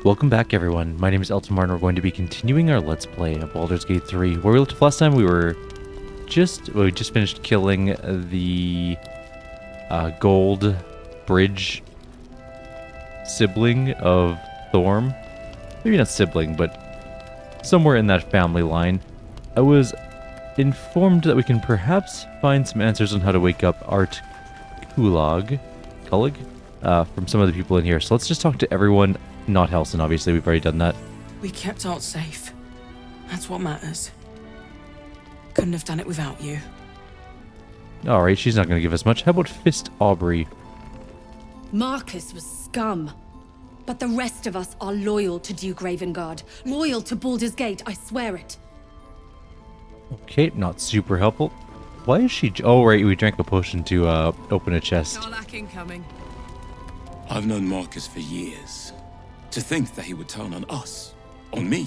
Welcome back, everyone. My name is Elton and we're going to be continuing our Let's Play of Baldur's Gate 3. Where we left off last time, we just finished killing the gold bridge sibling of Thorm. Maybe not sibling, but somewhere in that family line. I was informed that we can perhaps find some answers on how to wake up Art Kulag from some of the people in here. So let's just talk to everyone. Not Helson, obviously. We've already done that. We kept Art safe. That's what matters. Couldn't have done it without you. Alright, she's not going to give us much. How about Fist Aubrey? Marcus was scum. But the rest of us are loyal to Duke Ravengard. Loyal to Baldur's Gate, I swear it. Okay, not super helpful. Why is she... Oh, right, we drank a potion to open a chest. Darlak incoming. I've known Marcus for years. To think that he would turn on us, on me.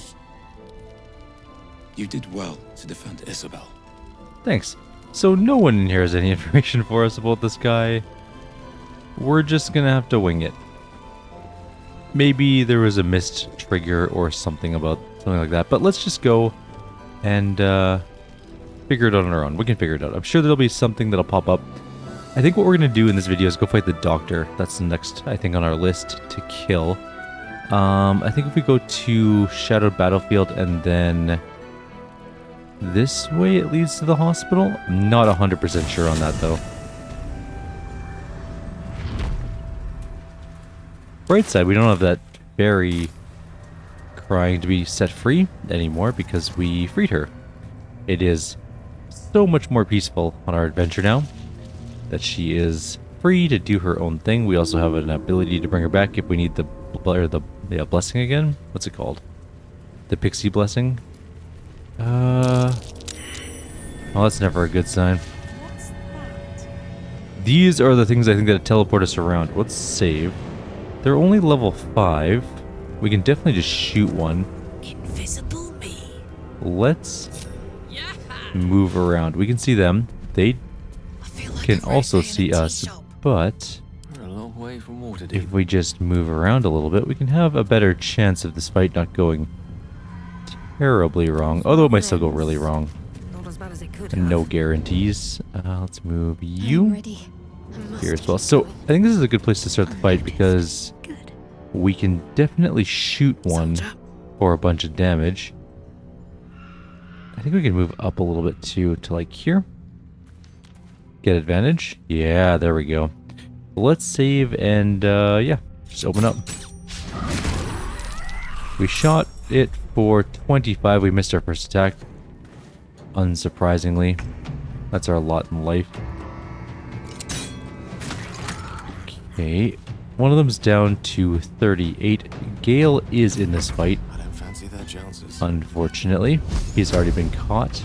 You did well to defend Isabel. Thanks. So no one in here has any information for us about this guy. We're just gonna have to wing it. Maybe there was a missed trigger or something like that. But let's just go and figure it out on our own. We can figure it out. I'm sure there'll be something that'll pop up. I think what we're gonna do in this video is go fight the doctor. That's the next, I think, on our list to kill. I think if we go to Shadowed Battlefield and then this way it leads to the hospital. I'm not 100% sure on that though. Bright side, we don't have that fairy crying to be set free anymore because we freed her. It is so much more peaceful on our adventure now that she is free to do her own thing. We also have an ability to bring her back if we need the blessing again. What's it called? The pixie blessing? Well, that's never a good sign. What's that? These are the things I think that teleport us around. Let's save. They're only level 5. We can definitely just shoot one. Invisible me. Let's move around. We can see them. They can also see us, but We're a long way from Waterdeep. if we just move around a little bit, we can have a better chance of this fight not going terribly wrong. Although it might still go really wrong. Not as bad as it could And no guarantees. Let's move you ready. here as well. So I think this is a good place to start the fight because Good. we can definitely shoot one for a bunch of damage. I think we can move up a little bit too to like here. Get advantage. Yeah, there we go. Let's save and yeah, just open up. We shot it for 25. We missed our first attack. Unsurprisingly. That's our lot in life. Okay. One of them's down to 38. Gale is in this fight. I don't fancy their chances. Unfortunately. He's already been caught.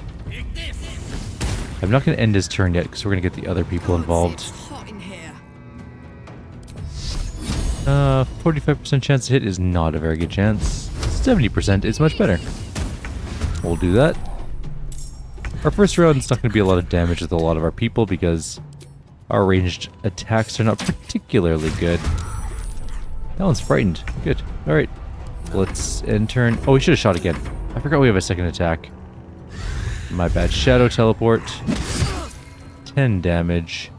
I'm not going to end his turn yet because we're going to get the other people involved. It's hot in here. 45% chance to hit is not a very good chance. 70% is much better. We'll do that. Our first round is not going to be a lot of damage with a lot of our people because our ranged attacks are not particularly good. That one's frightened. Good. Alright. Let's end turn. Oh, we should have shot again. I forgot we have a second attack. My bad. Shadow teleport. 10 damage.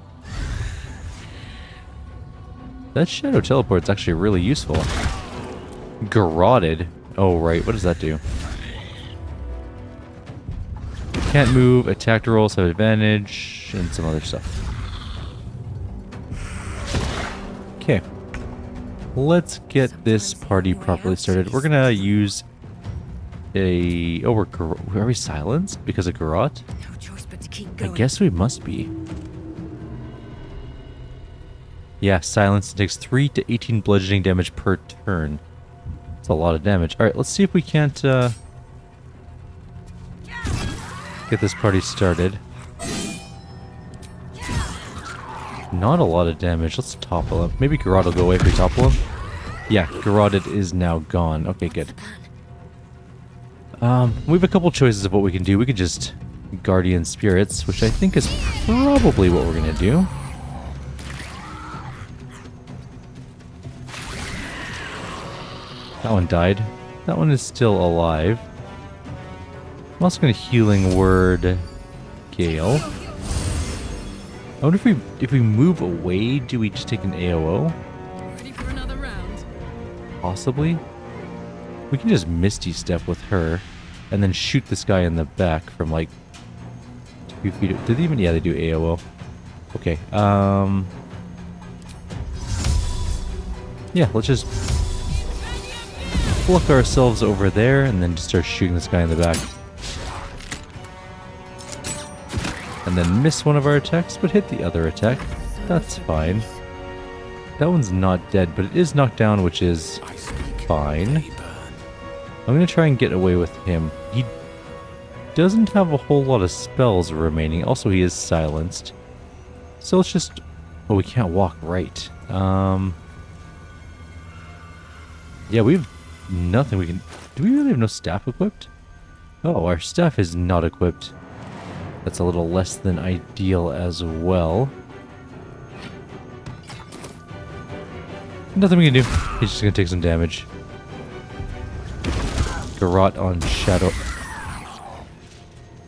That shadow teleport's actually really useful. Garroted. Oh, right. What does that do? Can't move. Attack rolls have advantage. And some other stuff. Okay. Let's get this party properly started. We're gonna use a... Oh, are we silenced because of Garrot? No choice but to keep I going. guess we must be. Yeah, silence takes 3 to 18 bludgeoning damage per turn. That's a lot of damage. Alright, let's see if we can't get this party started. Not a lot of damage. Let's topple him. Maybe Garrot will go away if we topple him. Yeah, Garroted is now gone. Okay, good. We have a couple choices of what we can do. We could just Guardian Spirits, which I think is probably what we're going to do. That one died. That one is still alive. I'm also going to healing word Gale. I wonder if we move away, do we just take an AOO? Ready for another round? Possibly. We can just Misty Step with her, and then shoot this guy in the back from like 2 feet. Did they even? Yeah, they do AOO. Okay. Yeah, let's just fluff ourselves over there, and then just start shooting this guy in the back. And then miss one of our attacks, but hit the other attack. That's fine. That one's not dead, but it is knocked down, which is fine. I'm going to try and get away with him. He doesn't have a whole lot of spells remaining. Also, he is silenced. So let's just... Oh, we can't walk right. Yeah, we have nothing we can... Do we really have no staff equipped? Oh, our staff is not equipped. That's a little less than ideal as well. Nothing we can do. He's just going to take some damage. Garrot on Shadow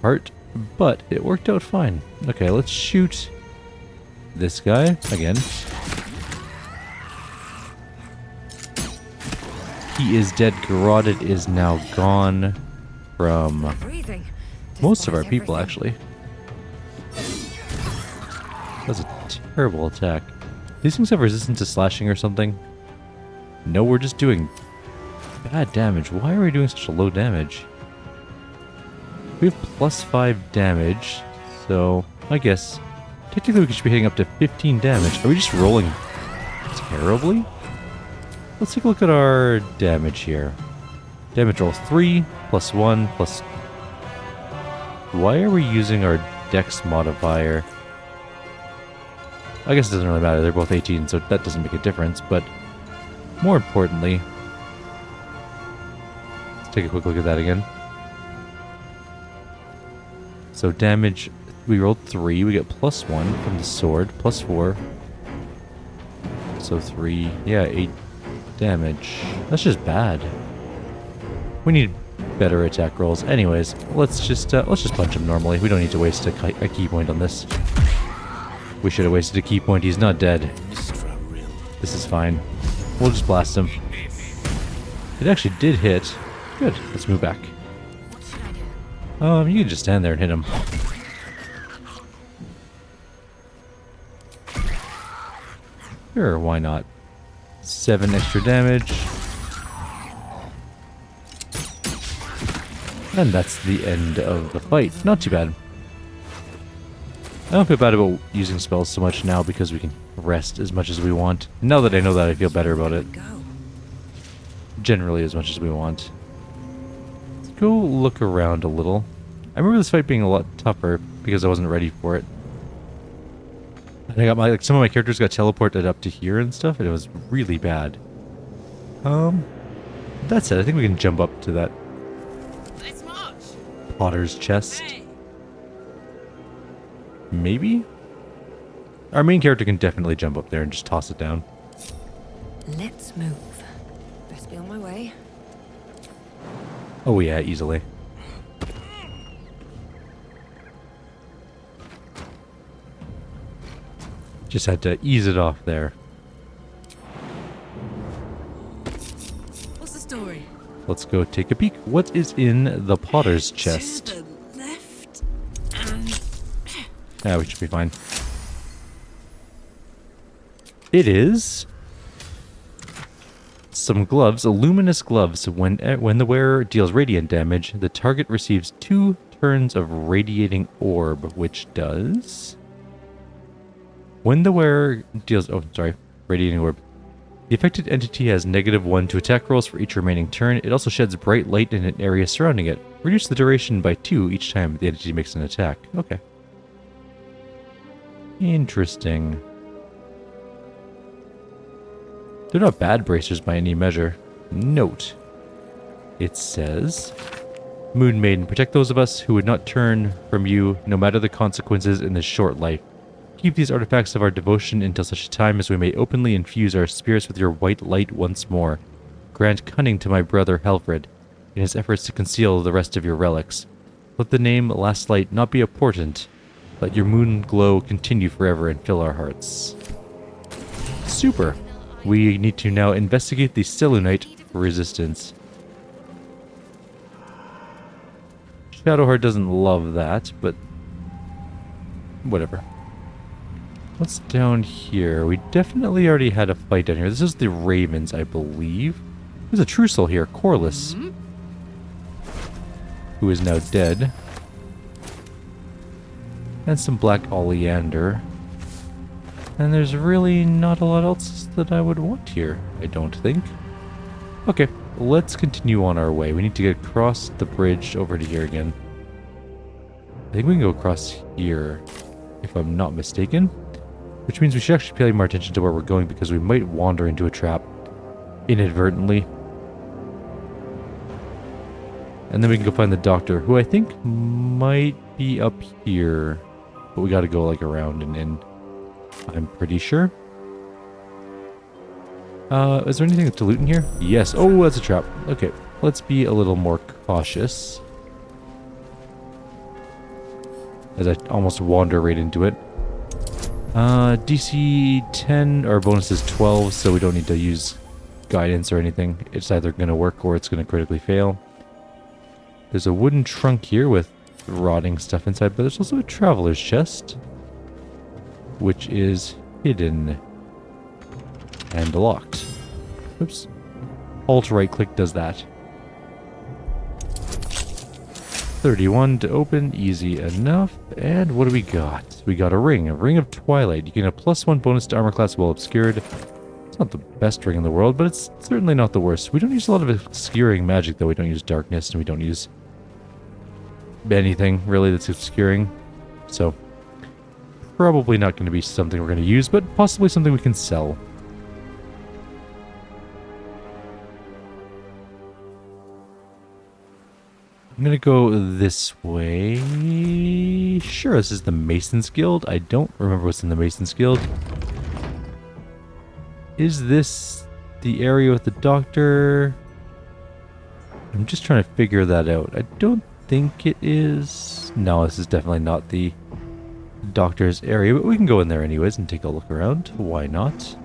Heart, but it worked out fine. Okay, let's shoot this guy again. He is dead. Garroted is now gone from most of our people, actually. That was a terrible attack. These things have resistance to slashing or something? No, we're just doing bad damage. Why are we doing such a low damage? We have +5 damage, so I guess technically we should be hitting up to 15 damage. Are we just rolling terribly? Let's take a look at our damage here. Damage roll 3, +1, plus... Why are we using our dex modifier? I guess it doesn't really matter. They're both 18, so that doesn't make a difference, but more importantly... Let's take a quick look at that again. So damage, we rolled 3, we get +1 from the sword, +4. So 3, yeah, 8 damage. That's just bad. We need better attack rolls. Anyways, let's just punch him normally. We don't need to waste a key point on this. We should have wasted a key point. He's not dead. This is fine. We'll just blast him. It actually did hit. Good. Let's move back. You can just stand there and hit him. Sure, why not? 7 extra damage. And that's the end of the fight. Not too bad. I don't feel bad about using spells so much now because we can rest as much as we want. Now that I know that, I feel better about it. Generally as much as we want. Let's go look around a little. I remember this fight being a lot tougher because I wasn't ready for it. I got some of my characters got teleported up to here and stuff, and it was really bad. That said, I think we can jump up to that Potter's chest. Maybe? Our main character can definitely jump up there and just toss it down. Let's move. Best be on my way. Oh yeah, easily. Just had to ease it off there. What's the story? Let's go take a peek. What is in the Potter's chest? To the left. Yeah, we should be fine. It is some gloves, luminous gloves. When the wearer deals radiant damage, the target receives 2 turns of radiating orb, which does... When the wearer deals... Oh, sorry. Radiating orb. The affected entity has -1 to attack rolls for each remaining turn. It also sheds bright light in an area surrounding it. Reduce the duration by 2 each time the entity makes an attack. Okay. Interesting. They're not bad bracers by any measure. Note. It says... Moon Maiden, protect those of us who would not turn from you, no matter the consequences in this short life. Keep these artifacts of our devotion until such a time as we may openly infuse our spirits with your white light once more. Grant cunning to my brother Helfred in his efforts to conceal the rest of your relics. Let the name Last Light not be a portent. Let your moon glow continue forever and fill our hearts. Super. We need to now investigate the Selûnite resistance. Shadowheart doesn't love that, but whatever. What's down here? We definitely already had a fight down here. This is the Ravens, I believe. There's a true soul here, Corliss, who is now dead. And some black oleander. And there's really not a lot else that I would want here, I don't think. Okay, let's continue on our way. We need to get across the bridge over to here again. I think we can go across here, if I'm not mistaken. Which means we should actually pay more attention to where we're going, because we might wander into a trap inadvertently. And then we can go find the doctor, who I think might be up here. But we gotta go like around and in. I'm pretty sure. Is there anything to loot in here? Yes. Oh, that's a trap. Okay, let's be a little more cautious. As I almost wander right into it. DC 10, our bonus is 12, so we don't need to use guidance or anything. It's either going to work or it's going to critically fail. There's a wooden trunk here with rotting stuff inside, but there's also a traveler's chest, which is hidden and locked. Oops. Alt right click does that. 31 to open, easy enough. And what do we got? We got a ring of twilight. You can have +1 bonus to armor class while obscured. It's not the best ring in the world, but it's certainly not the worst. We don't use a lot of obscuring magic, though. We don't use darkness, and we don't use anything really that's obscuring. So probably not going to be something we're going to use, but possibly something we can sell. I'm going to go this way. Sure, this is the Mason's Guild. I don't remember what's in the Mason's Guild. Is this the area with the doctor? I'm just trying to figure that out. I don't think it is. No, this is definitely not the doctor's area, but we can go in there anyways and take a look around. Why not?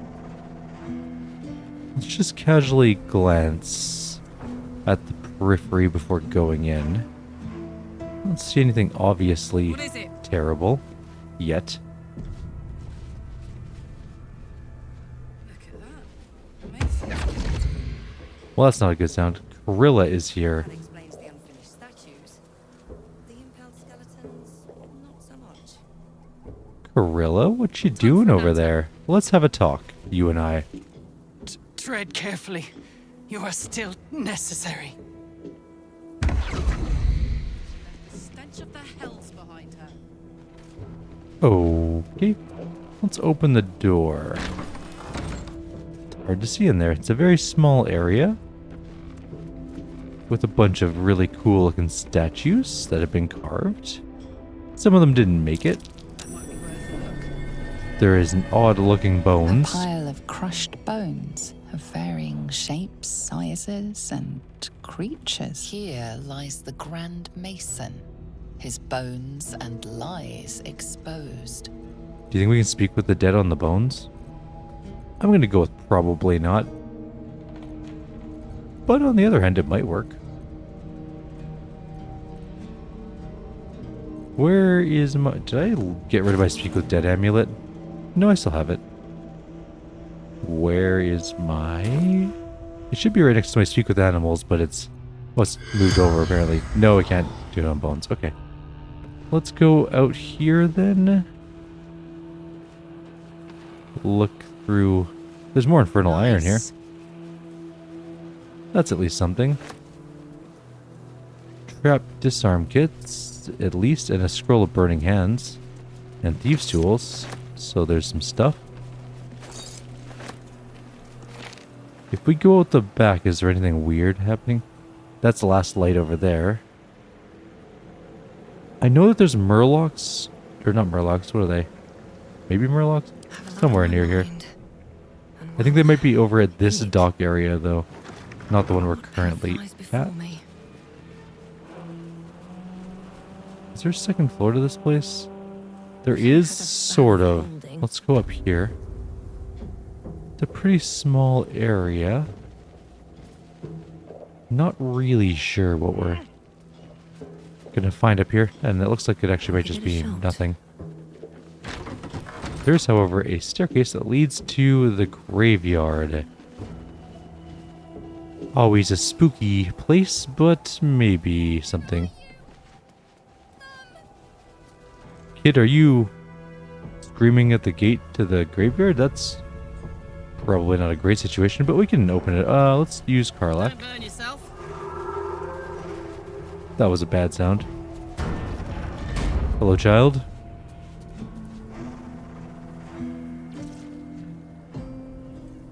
Let's just casually glance at the periphery before going in. I don't see anything obviously terrible yet. Look at that. Amazing. Well, that's not a good sound. Gorilla is here. That explains the unfinished statues. The impaled skeletons, not so much. Gorilla, what you doing over there? Let's have a talk, you and I. Tread carefully. You are still necessary. The stench of the hells behind her. Okay, let's open the door. It's hard to see in there. It's a very small area with a bunch of really cool looking statues that have been carved. Some of them didn't make it. That might be worth a look. There is an odd looking bones. A pile of crushed bones of varying shapes, sizes, and creatures. Here lies the Grand Mason, his bones and lies exposed. Do you think we can speak with the dead on the bones? I'm going to go with probably not. But on the other hand, it might work. Where is my... Did I get rid of my speak with dead amulet? No, I still have it. Where is my... It should be right next to my speak with animals, but it's... Well, it's moved over apparently. No, I can't do it on bones. Okay. Let's go out here then. Look through... There's more infernal iron here. That's at least something. Trap disarm kits, at least, and a scroll of burning hands. And thieves' tools. So there's some stuff. If we go out the back, is there anything weird happening? That's the last light over there. I know that there's murlocs. Or not murlocs, what are they? Maybe murlocs? Somewhere near here. I think they might be over at this dock area, though. Not the one we're currently Flies before at. me. Is there a second floor to this place? There is, sort of. Let's go up here. It's a pretty small area. Not really sure what we're gonna find up here, and it looks like it actually might just be nothing. There's, however, a staircase that leads to the graveyard. Always a spooky place, but maybe something. Kid, are you screaming at the gate to the graveyard? That's probably not a great situation, but we can open it. Let's use Karlach. Don't burn yourself. That was a bad sound. Hello, child.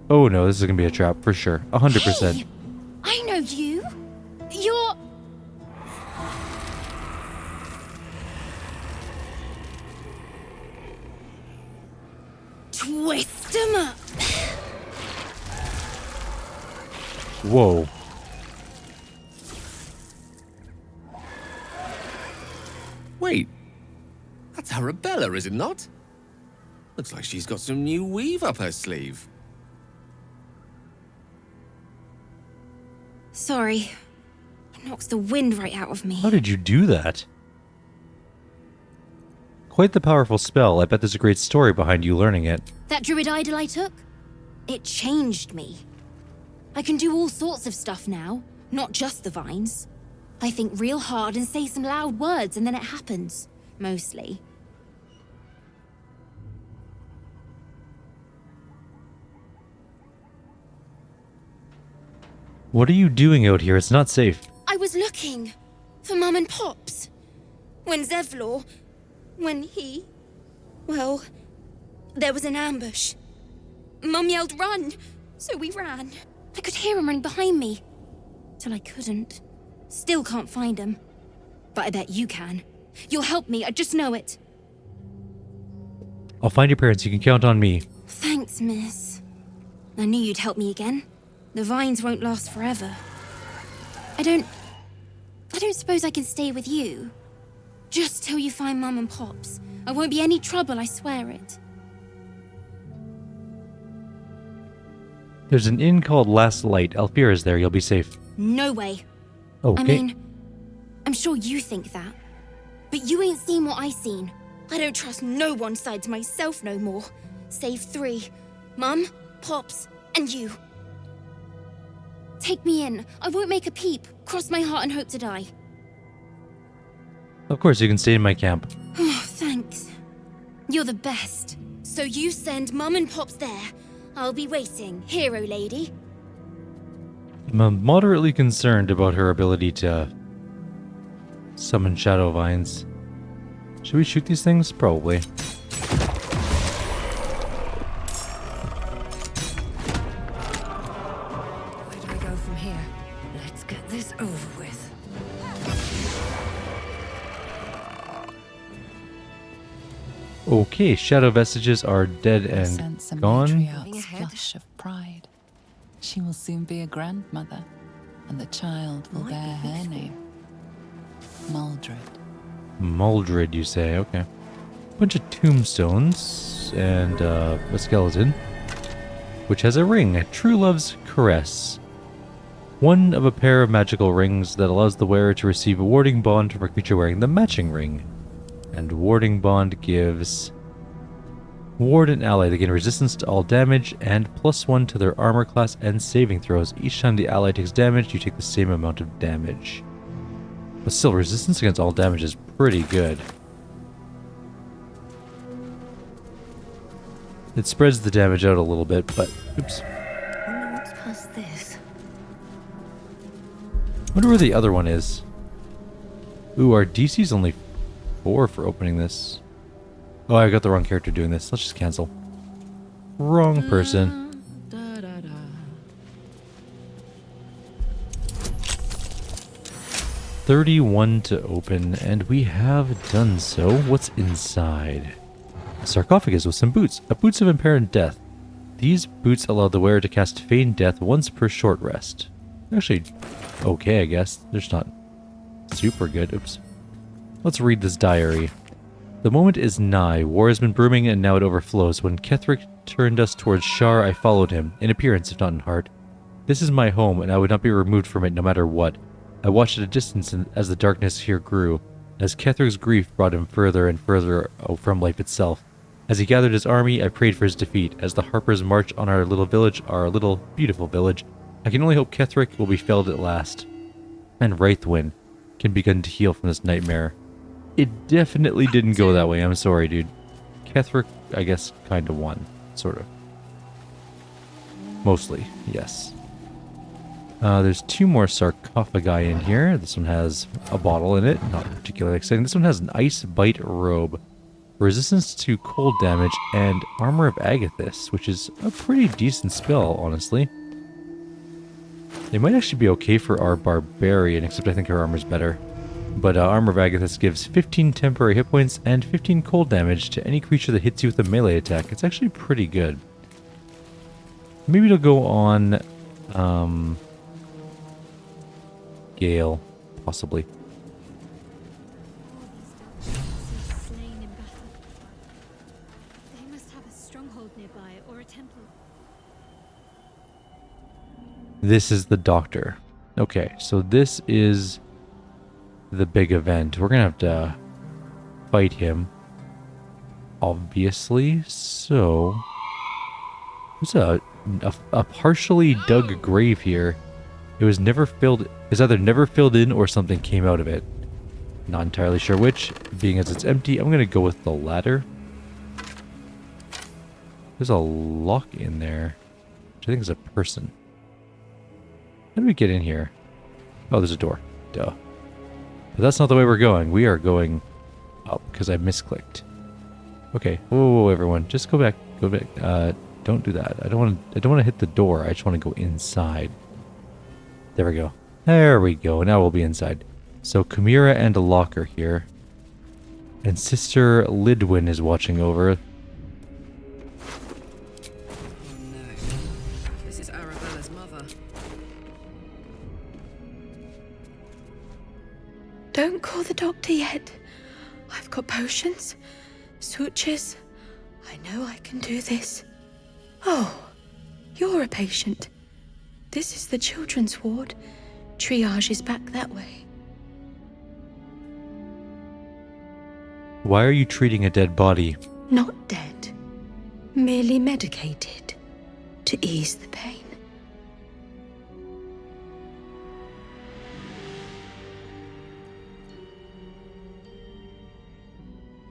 Oh no, this is gonna be a trap for sure. 100%. Hey, I know you. You're... Twist 'em up. Whoa. Wait, that's Arabella, is it not? Looks like she's got some new weave up her sleeve. Sorry. It knocks the wind right out of me. How did you do that? Quite the powerful spell. I bet there's a great story behind you learning it. That druid idol I took? It changed me. I can do all sorts of stuff now, not just the vines. I think real hard and say some loud words and then it happens. Mostly. What are you doing out here? It's not safe. I was looking for Mum and Pops. When Zevlor... when he... well... there was an ambush. Mum yelled, "Run!" So we ran. I could hear him running behind me. Till I couldn't. Still can't find him. But I bet you can. You'll help me, I just know it. I'll find your parents. You can count on me. Thanks, miss. I knew you'd help me again. The vines won't last forever. I don't suppose I can stay with you. Just till you find Mum and Pops. I won't be any trouble, I swear it. There's an inn called Last Light. Alfira's there. You'll be safe. No way. Okay. I mean, I'm sure you think that. But you ain't seen what I seen. I don't trust no one sides myself no more. Save 3. Mum, Pops, and you. Take me in. I won't make a peep. Cross my heart and hope to die. Of course, you can stay in my camp. Oh, thanks. You're the best. So you send Mum and Pops there. I'll be waiting, hero lady. I'm moderately concerned about her ability to summon shadow vines. Should we shoot these things? Probably. Where do we go from here? Let's get this over with. Okay, shadow vestiges are dead I and sense a gone. matriarch's flush of pride. She will soon be a grandmother, and the child will bear her name. Maldred. Maldred, you say? Okay. Bunch of tombstones and a skeleton, which has a ring, a true love's caress. One of a pair of magical rings that allows the wearer to receive a warding bond from a creature wearing the matching ring. And warding bond gives ward and ally. They gain resistance to all damage and +1 to their armor class and saving throws. Each time the ally takes damage, you take the same amount of damage. But still, resistance against all damage is pretty good. It spreads the damage out a little bit, but oops. Wonder what's past this. Wonder where the other one is. Ooh, our DC's only 4 for opening this. Oh, I got the wrong character doing this. Let's just cancel. Wrong person. 31 to open, and we have done so. What's inside? A sarcophagus with some boots. Boots of apparent death. These boots allow the wearer to cast Feign Death once per short rest. Actually, okay, I guess. They're just not super good. Oops. Let's read this diary. The moment is nigh. War has been brewing and now it overflows. When Ketherick turned us towards Shar, I followed him, in appearance if not in heart. This is my home, and I would not be removed from it no matter what. I watched at a distance as the darkness here grew, as Ketherick's grief brought him further and further from life itself. As he gathered his army, I prayed for his defeat. As the Harpers march on our little village, our little beautiful village, I can only hope Ketherick will be felled at last, and Wraithwin can begin to heal from this nightmare. It definitely didn't go that way. I'm sorry, dude. Ketherick, I guess, kind of won. Sort of. Mostly, yes. There's 2 more sarcophagi in here. This one has a bottle in it. Not particularly exciting. This one has an ice bite robe. Resistance to cold damage and armor of Agathis, which is a pretty decent spell, honestly. They might actually be okay for our barbarian, except I think her armor's better. But armor of Agathis gives 15 temporary hit points and 15 cold damage to any creature that hits you with a melee attack. It's actually pretty good. Maybe it'll go on Gale, possibly. Slain in battle. They must have a stronghold nearby or a temple. This is the doctor. Okay, so this is the big event. We're gonna have to fight him, obviously. So there's a partially dug grave here. It was never filled. It's either never filled in or something came out of it. Not entirely sure which. Being as it's empty, I'm gonna go with the latter. There's a lock in there, which I think is a person. How do we get in here? Oh, there's a door. Duh. But that's not the way we're going. We are going up because I misclicked. Okay. Whoa, everyone. Just go back. Go back. Don't do that. I don't want to hit the door. I just want to go inside. There we go. There we go. Now we'll be inside. So Chimera and a locker here. And Sister Lidwin is watching over. Oh no. This is Arabella's mother. Don't call the doctor yet. I've got potions, sutures. I know I can do this. Oh, you're a patient. This is the children's ward. Triage is back that way. Why are you treating a dead body? Not dead. Merely medicated. To ease the pain.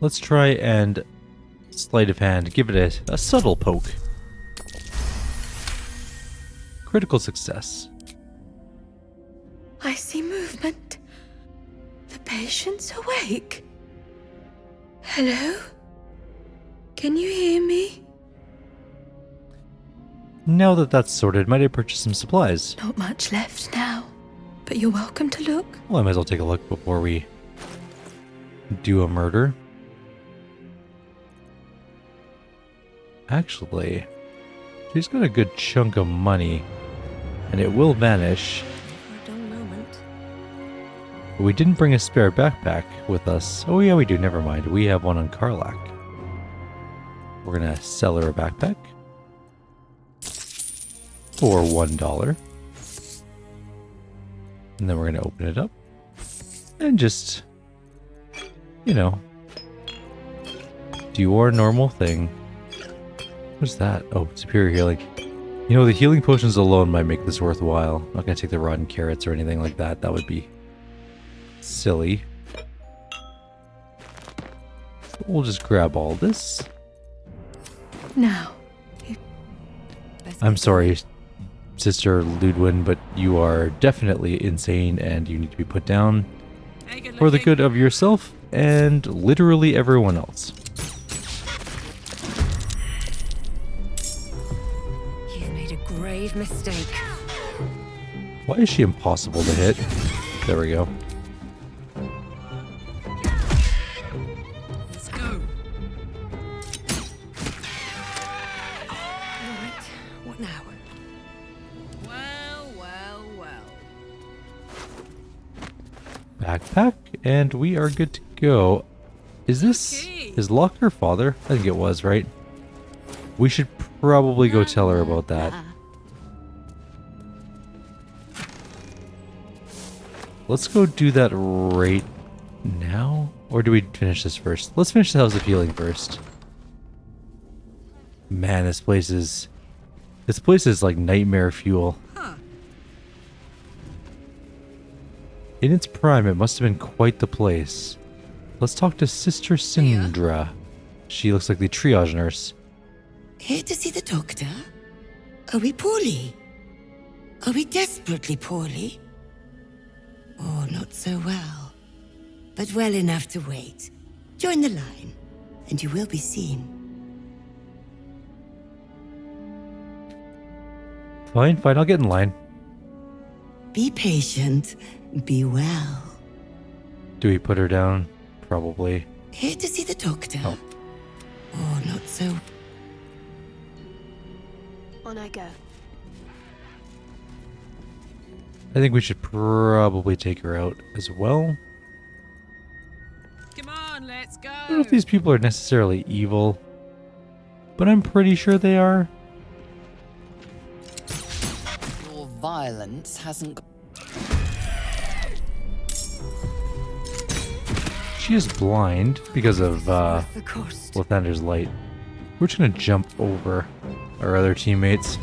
Let's try and sleight of hand. Give it a subtle poke. Critical success. I see movement. The patient's awake. Hello? Can you hear me? Now that that's sorted, might I purchase some supplies? Not much left now, but you're welcome to look. Well, I might as well take a look before we do a murder. Actually, she's got a good chunk of money, and it will vanish. For a dull moment. But we didn't bring a spare backpack with us. Oh yeah, we do. Never mind. We have one on Karlak. We're gonna sell her a backpack for $1. And then we're gonna open it up and just, you know, do our normal thing. What's that? Oh, superior healing. You know, the healing potions alone might make this worthwhile. I'm not gonna take the rotten carrots or anything like that. That would be silly. So we'll just grab all this. Now. I'm sorry, Sister Ludwin, but you are definitely insane and you need to be put down for the good of yourself and literally everyone else. You've made a grave mistake. Why is she impossible to hit? There we go. Let's go. Right, what now? Well, well, well. backpack, and we are good to go. Is this... is Locke her father? I think it was, right? We should probably go tell her about that. Let's go do that right now? Or do we finish this first? Let's finish the House of Healing first. Man, this place is like nightmare fuel. In its prime, it must have been quite the place. Let's talk to Sister Sindra. She looks like the triage nurse. Here to see the doctor? Are we poorly? Are we desperately poorly? Oh, not so well. But well enough to wait. Join the line, and you will be seen. Fine, I'll get in line. Be patient. Be well. Do we put her down? Probably. Here to see the doctor? Oh. Oh, not so... On I go. I think we should probably take her out as well. Come on, let's go. I don't know if these people are necessarily evil, but I'm pretty sure they are. Your violence hasn't... She is blind because of Lathander's light. We're just gonna jump over our other teammates.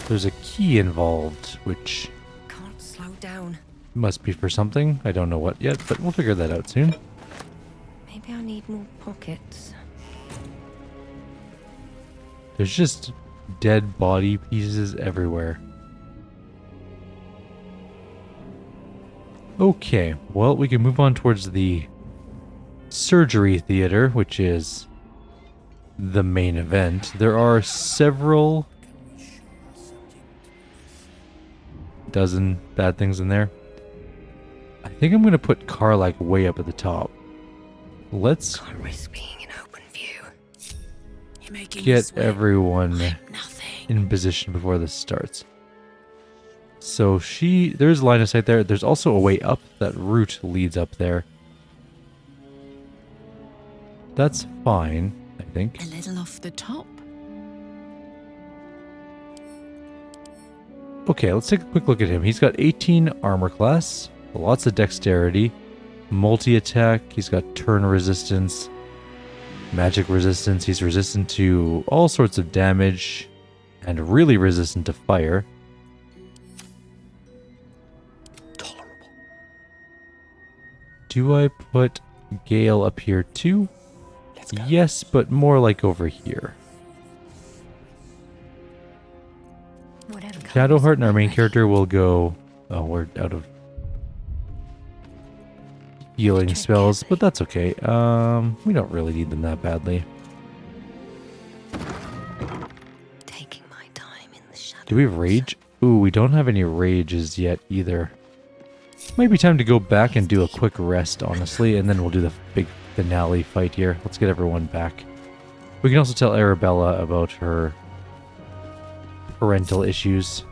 There's a key involved, which Can't slow down. must be for something. I don't know what yet, but we'll figure that out soon. Maybe I need more pockets. There's just dead body pieces everywhere. Okay, well, we can move on towards the surgery theater, which is the main event. There are several dozen bad things in there. I think I'm going to put Karlak way up at the top. Let's Can't risk being in open view. You're making me get sweat everyone like nothing. in position before this starts. So there's line of sight there. There's also a way up. That route leads up there. That's fine, I think. A little off the top. Okay, let's take a quick look at him. He's got 18 armor class, lots of dexterity, multi-attack, he's got turn resistance, magic resistance, he's resistant to all sorts of damage, and really resistant to fire. Tolerable. Do I put Gale up here too? Yes, but more like over here. Shadowheart, our main character, will go... Oh, we're out of healing spells, but that's okay. We don't really need them that badly. Taking my time in the shadows. Do we have rage? Ooh, we don't have any rages yet either. Might be time to go back and do a quick rest, honestly, and then we'll do the big finale fight here. Let's get everyone back. We can also tell Arabella about her parental issues.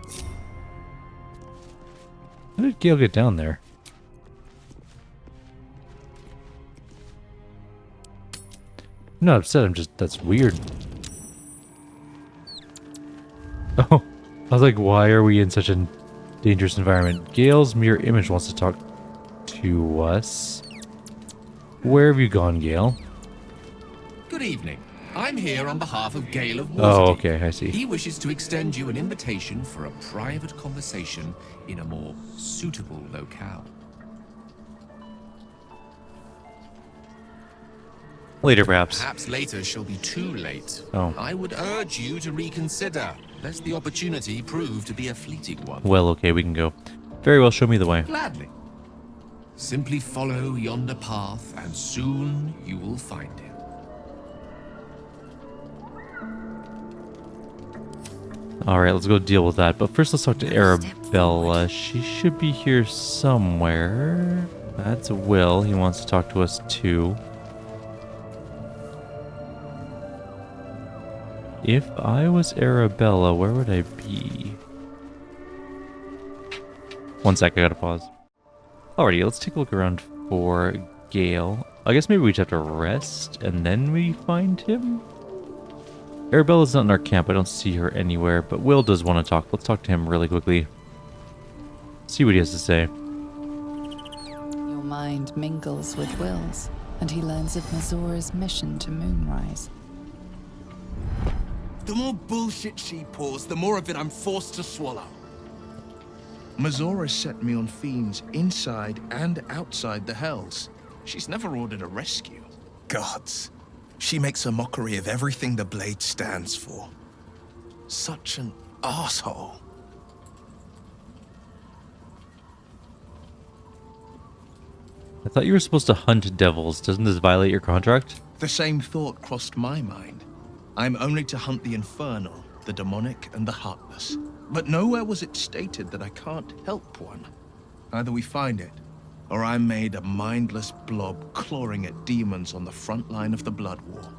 How did Gale get down there? I'm not upset, I'm just... that's weird. Oh, I was like, why are we in such a dangerous environment? Gale's mirror image wants to talk to us. Where have you gone, Gale? Good evening. I'm here on behalf of Gale of Waterdeep. Oh, okay, I see. He wishes to extend you an invitation for a private conversation in a more suitable locale. Later, perhaps. Perhaps later shall be too late. Oh. I would urge you to reconsider, lest the opportunity prove to be a fleeting one. Well, okay, we can go. Very well, show me the way. Gladly. Simply follow yonder path, and soon you will find him. Alright, let's go deal with that. But first, let's talk to Arabella. She should be here somewhere. That's Will. He wants to talk to us too. If I was Arabella, where would I be? One sec, I gotta pause. Alrighty, let's take a look around for Gale. I guess maybe we just have to rest and then we find him? Arabella's not in our camp. I don't see her anywhere, but Will does want to talk. Let's talk to him really quickly. See what he has to say. Your mind mingles with Will's, and he learns of Mazora's mission to Moonrise. The more bullshit she pours, the more of it I'm forced to swallow. Mazora set me on fiends inside and outside the Hells. She's never ordered a rescue. Gods. She makes a mockery of everything the Blade stands for. Such an asshole. I thought you were supposed to hunt devils. Doesn't this violate your contract? The same thought crossed my mind. I'm only to hunt the infernal, the demonic, and the heartless. But nowhere was it stated that I can't help one. Either we find it, or I'm made a mindless blob clawing at demons on the front line of the Blood War.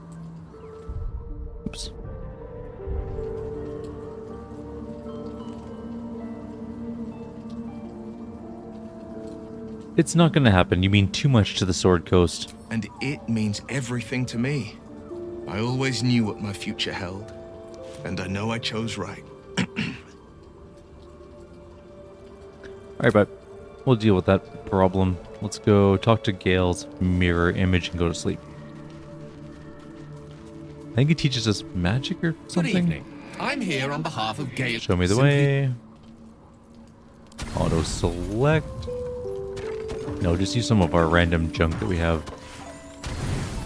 Oops. It's not gonna happen. You mean too much to the Sword Coast. And it means everything to me. I always knew what my future held, and I know I chose right. Alright, but we'll deal with that problem. Let's go talk to Gale's mirror image and go to sleep. I think he teaches us magic or something. Good evening. I'm here on behalf of Gale. Show me the way. Auto select. No, just use some of our random junk that we have.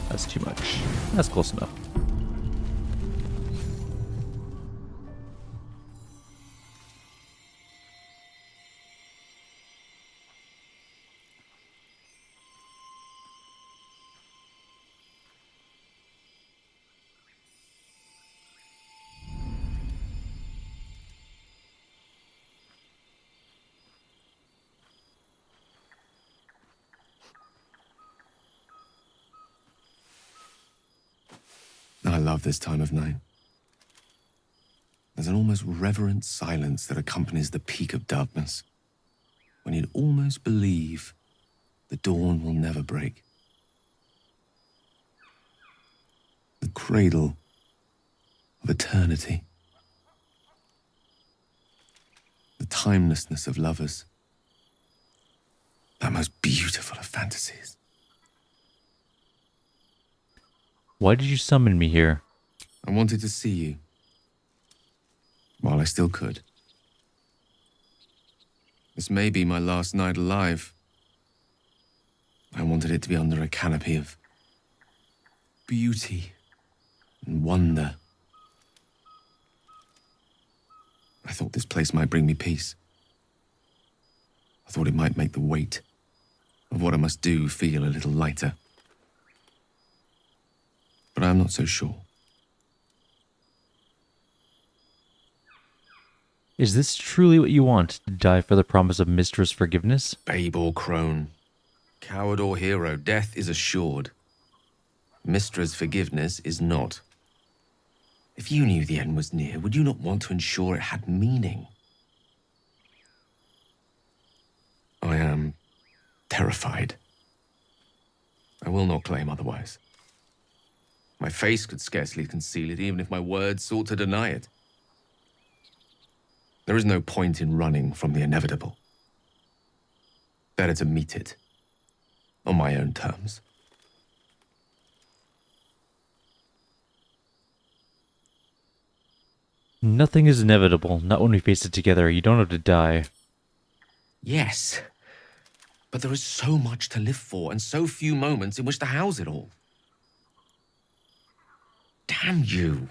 That's too much. That's close enough. I love this time of night. There's an almost reverent silence that accompanies the peak of darkness, when you'd almost believe the dawn will never break. The cradle of eternity. The timelessness of lovers. That most beautiful of fantasies. Why did you summon me here? I wanted to see you. While I still could. This may be my last night alive. I wanted it to be under a canopy of beauty and wonder. I thought this place might bring me peace. I thought it might make the weight of what I must do feel a little lighter. But I'm not so sure. Is this truly what you want, to die for the promise of Mistress forgiveness? Babe or crone, coward or hero, death is assured. Mistress forgiveness is not. If you knew the end was near, would you not want to ensure it had meaning? I am terrified. I will not claim otherwise. My face could scarcely conceal it, even if my words sought to deny it. There is no point in running from the inevitable. Better to meet it on my own terms. Nothing is inevitable, not when we face it together. You don't have to die. Yes, but there is so much to live for and so few moments in which to house it all. Damn you.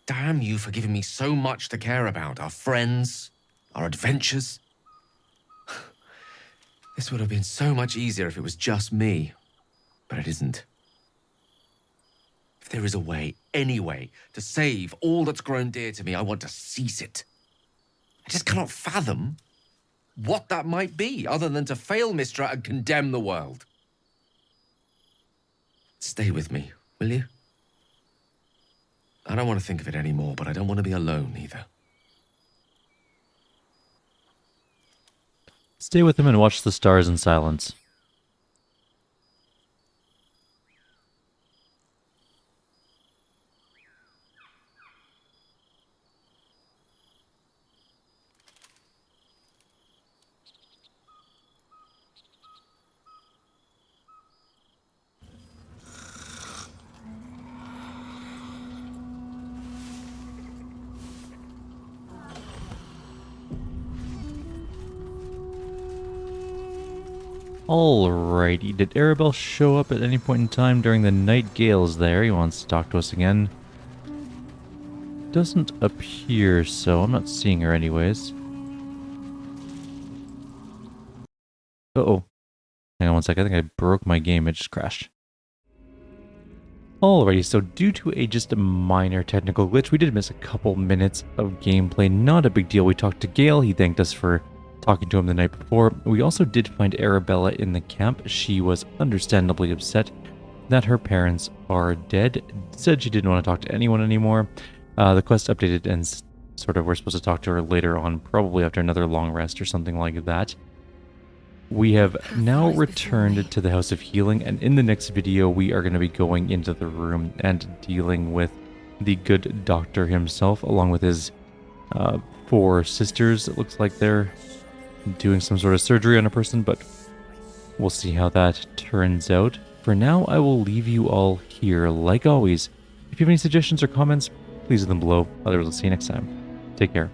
Damn you for giving me so much to care about. Our friends, our adventures. This would have been so much easier if it was just me, but it isn't. If there is a way, any way, to save all that's grown dear to me, I want to seize it. I just cannot fathom what that might be, other than to fail Mistra and condemn the world. Stay with me, will you? I don't want to think of it anymore, but I don't want to be alone either. Stay with him and watch the stars in silence. Alrighty, did Arabelle show up at any point in time during the night gales there? He wants to talk to us again. Doesn't appear so. I'm not seeing her anyways. Uh-oh. Hang on one sec. I think I broke my game. It just crashed. Alrighty, so due to just a minor technical glitch, we did miss a couple minutes of gameplay. Not a big deal. We talked to Gale. He thanked us for talking to him the night before. We also did find Arabella in the camp. She was understandably upset that her parents are dead. Said she didn't want to talk to anyone anymore. The quest updated and sort of we're supposed to talk to her later on, probably after another long rest or something like that. We have now returned to the House of Healing, and in the next video we are going to be going into the room and dealing with the good doctor himself, along with his 4 sisters. It looks like they're doing some sort of surgery on a person, but we'll see how that turns out. For now, I will leave you all here. Like always, if you have any suggestions or comments, please leave them below. Otherwise, I'll see you next time. Take care.